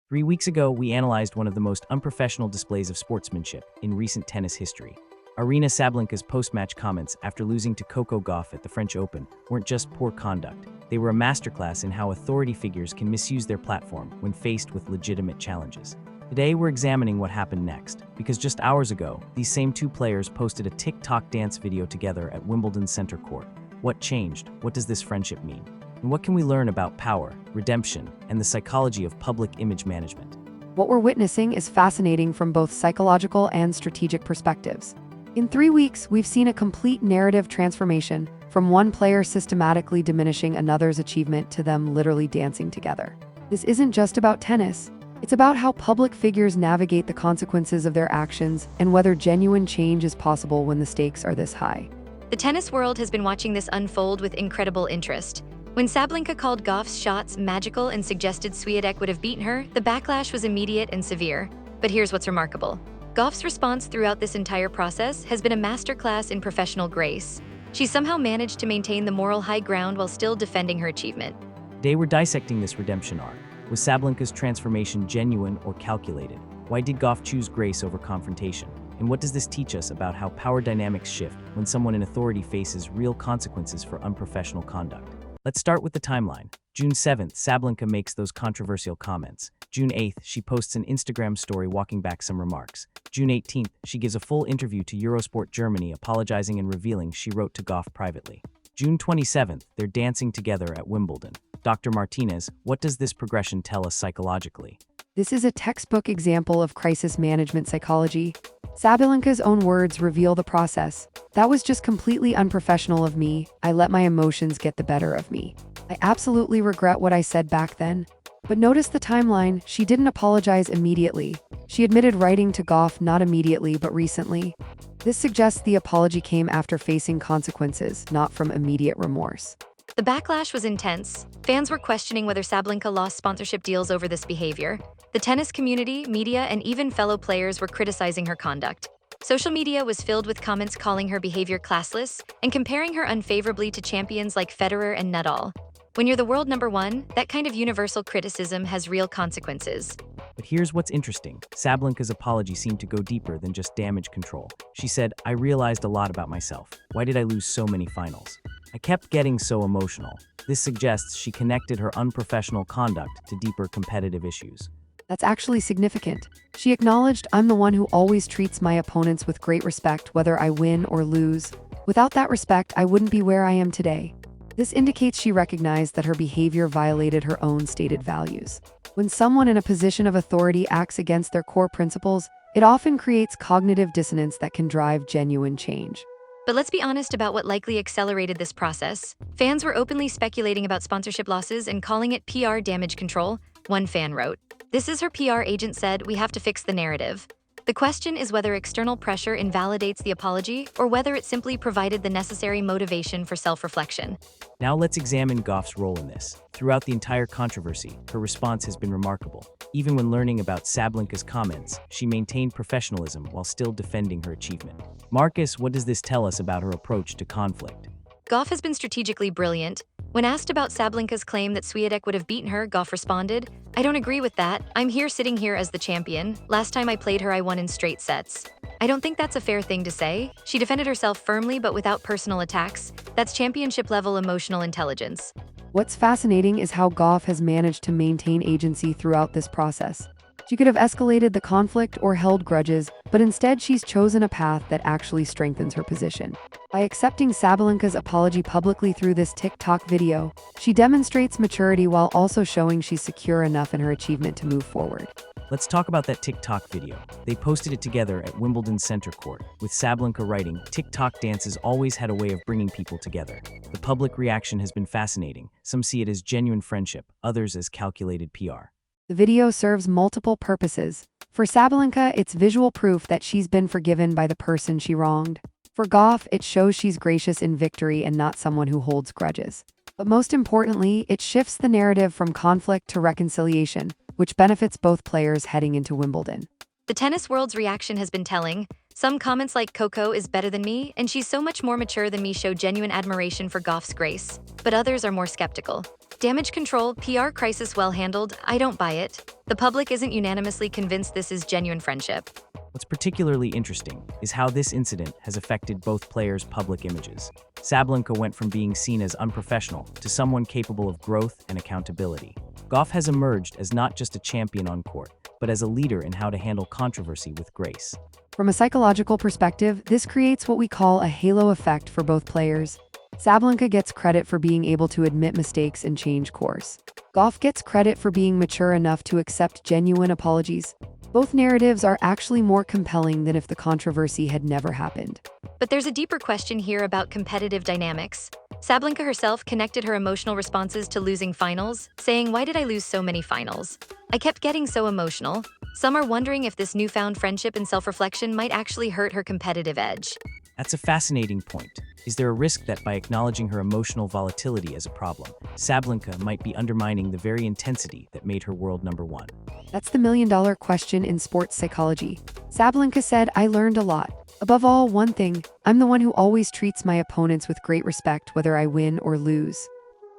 3 weeks ago, we analyzed one of the most unprofessional displays of sportsmanship in recent tennis history. Arina Sabalenka's post-match comments after losing to Coco Gauff at the French Open weren't just poor conduct. They were a masterclass in how authority figures can misuse their platform when faced with legitimate challenges. Today, we're examining what happened next, because just hours ago, these same two players posted a TikTok dance video together at Wimbledon's center court. What changed? What does this friendship mean? And what can we learn about power, redemption, and the psychology of public image management? What we're witnessing is fascinating from both psychological and strategic perspectives. In 3 weeks, we've seen a complete narrative transformation, from one player systematically diminishing another's achievement to them literally dancing together. This isn't just about tennis. It's about how public figures navigate the consequences of their actions and whether genuine change is possible when the stakes are this high. The tennis world has been watching this unfold with incredible interest. When Sabalenka called Gauff's shots magical and suggested Swiatek would have beaten her, the backlash was immediate and severe. But here's what's remarkable. Gauff's response throughout this entire process has been a masterclass in professional grace. She somehow managed to maintain the moral high ground while still defending her achievement. Today, we're dissecting this redemption arc. Was Sabalenka's transformation genuine or calculated? Why did Gauff choose grace over confrontation? And what does this teach us about how power dynamics shift when someone in authority faces real consequences for unprofessional conduct? Let's start with the timeline. June 7th, Sabalenka makes those controversial comments. June 8th, she posts an Instagram story walking back some remarks. June 18th, she gives a full interview to Eurosport Germany apologizing and revealing she wrote to Gauff privately. June 27th, they're dancing together at Wimbledon. Dr. Martinez, what does this progression tell us psychologically? This is a textbook example of crisis management psychology. Sabalenka's own words reveal the process. That was just completely unprofessional of me. I let my emotions get the better of me. I absolutely regret what I said back then. But notice the timeline. She didn't apologize immediately. She admitted writing to Gauff not immediately, but recently. This suggests the apology came after facing consequences, not from immediate remorse. The backlash was intense. Fans were questioning whether Sabalenka lost sponsorship deals over this behavior. The tennis community, media, and even fellow players were criticizing her conduct. Social media was filled with comments calling her behavior classless and comparing her unfavorably to champions like Federer and Nadal. When you're the world number one, that kind of universal criticism has real consequences. But here's what's interesting. Sabalenka's apology seemed to go deeper than just damage control. She said, "I realized a lot about myself. Why did I lose so many finals? I kept getting so emotional." This suggests she connected her unprofessional conduct to deeper competitive issues. That's actually significant. She acknowledged, "I'm the one who always treats my opponents with great respect, whether I win or lose. Without that respect, I wouldn't be where I am today." This indicates she recognized that her behavior violated her own stated values. When someone in a position of authority acts against their core principles, it often creates cognitive dissonance that can drive genuine change. But let's be honest about what likely accelerated this process. Fans were openly speculating about sponsorship losses and calling it PR damage control. One fan wrote, "This is her PR agent said, we have to fix the narrative." The question is whether external pressure invalidates the apology or whether it simply provided the necessary motivation for self-reflection. Now let's examine Gauff's role in this. Throughout the entire controversy, her response has been remarkable. Even when learning about Sabalenka's comments, she maintained professionalism while still defending her achievement. Marcus, what does this tell us about her approach to conflict? Gauff has been strategically brilliant. When asked about Sabalenka's claim that Swiatek would have beaten her, Gauff responded, "I don't agree with that. I'm sitting here as the champion. Last time I played her, I won in straight sets. I don't think that's a fair thing to say." She defended herself firmly but without personal attacks. That's championship-level emotional intelligence. What's fascinating is how Gauff has managed to maintain agency throughout this process. She could have escalated the conflict or held grudges, but instead she's chosen a path that actually strengthens her position. By accepting Sabalenka's apology publicly through this TikTok video, she demonstrates maturity while also showing she's secure enough in her achievement to move forward. Let's talk about that TikTok video. They posted it together at Wimbledon's center court, with Sabalenka writing, "TikTok dances always had a way of bringing people together." The public reaction has been fascinating. Some see it as genuine friendship, others as calculated PR. The video serves multiple purposes. For Sabalenka, it's visual proof that she's been forgiven by the person she wronged. For Gauff, it shows she's gracious in victory and not someone who holds grudges. But most importantly, it shifts the narrative from conflict to reconciliation, which benefits both players heading into Wimbledon. The tennis world's reaction has been telling. Some comments like Coco is better than me and she's so much more mature than me show genuine admiration for Gauff's grace, but others are more skeptical. Damage control, PR crisis well handled, I don't buy it. The public isn't unanimously convinced this is genuine friendship. What's particularly interesting is how this incident has affected both players' public images. Sabalenka went from being seen as unprofessional to someone capable of growth and accountability. Gauff has emerged as not just a champion on court, but as a leader in how to handle controversy with grace. From a psychological perspective, this creates what we call a halo effect for both players. Sabalenka gets credit for being able to admit mistakes and change course. Gauff gets credit for being mature enough to accept genuine apologies. Both narratives are actually more compelling than if the controversy had never happened. But there's a deeper question here about competitive dynamics. Sabalenka herself connected her emotional responses to losing finals, saying, "Why did I lose so many finals? I kept getting so emotional." Some are wondering if this newfound friendship and self-reflection might actually hurt her competitive edge. That's a fascinating point. Is there a risk that by acknowledging her emotional volatility as a problem, Sabalenka might be undermining the very intensity that made her world number one? That's the million-dollar question in sports psychology. Sabalenka said, "I learned a lot. Above all, one thing, I'm the one who always treats my opponents with great respect whether I win or lose."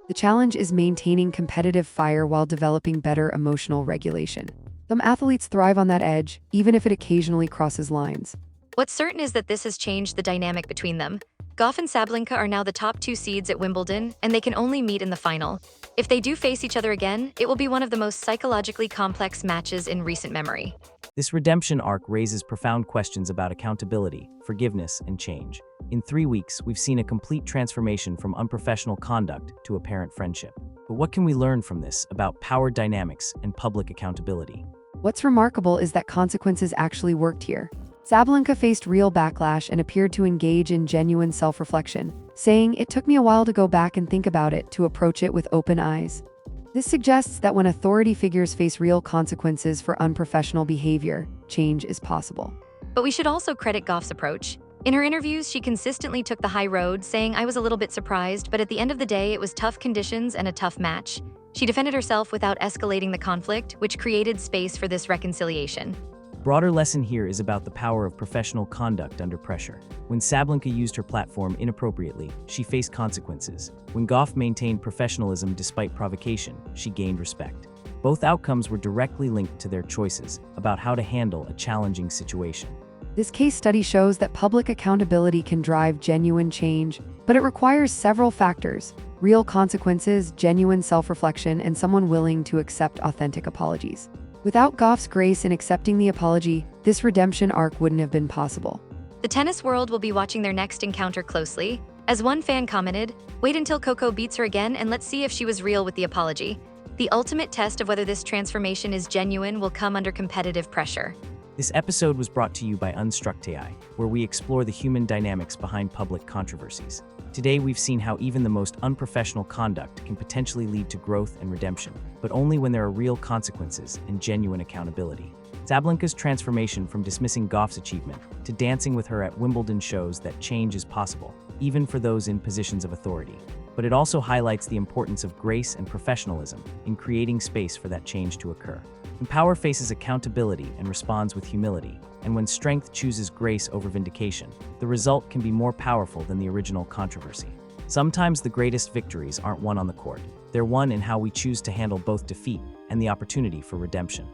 The challenge is maintaining competitive fire while developing better emotional regulation. Some athletes thrive on that edge, even if it occasionally crosses lines. What's certain is that this has changed the dynamic between them. Gauff and Sabalenka are now the top two seeds at Wimbledon, and they can only meet in the final. If they do face each other again, it will be one of the most psychologically complex matches in recent memory. This redemption arc raises profound questions about accountability, forgiveness, and change. In 3 weeks, we've seen a complete transformation from unprofessional conduct to apparent friendship. But what can we learn from this about power dynamics and public accountability? What's remarkable is that consequences actually worked here. Sabalenka faced real backlash and appeared to engage in genuine self-reflection, saying, "It took me a while to go back and think about it, to approach it with open eyes." This suggests that when authority figures face real consequences for unprofessional behavior, change is possible. But we should also credit Gauff's approach. In her interviews, she consistently took the high road, saying, "I was a little bit surprised, but at the end of the day, it was tough conditions and a tough match." She defended herself without escalating the conflict, which created space for this reconciliation. Broader lesson here is about the power of professional conduct under pressure. When Sabalenka used her platform inappropriately, she faced consequences. When Gauff maintained professionalism despite provocation, she gained respect. Both outcomes were directly linked to their choices about how to handle a challenging situation. This case study shows that public accountability can drive genuine change, but it requires several factors: real consequences, genuine self-reflection, and someone willing to accept authentic apologies. Without Gauff's grace in accepting the apology, this redemption arc wouldn't have been possible. The tennis world will be watching their next encounter closely. As one fan commented, "Wait until Coco beats her again and let's see if she was real with the apology." The ultimate test of whether this transformation is genuine will come under competitive pressure. This episode was brought to you by Unstruct.ai, where we explore the human dynamics behind public controversies. Today, we've seen how even the most unprofessional conduct can potentially lead to growth and redemption, but only when there are real consequences and genuine accountability. Sabalenka's transformation from dismissing Gauff's achievement to dancing with her at Wimbledon shows that change is possible, even for those in positions of authority. But it also highlights the importance of grace and professionalism in creating space for that change to occur. When power faces accountability and responds with humility, and when strength chooses grace over vindication, the result can be more powerful than the original controversy. Sometimes the greatest victories aren't won on the court. They're won in how we choose to handle both defeat and the opportunity for redemption.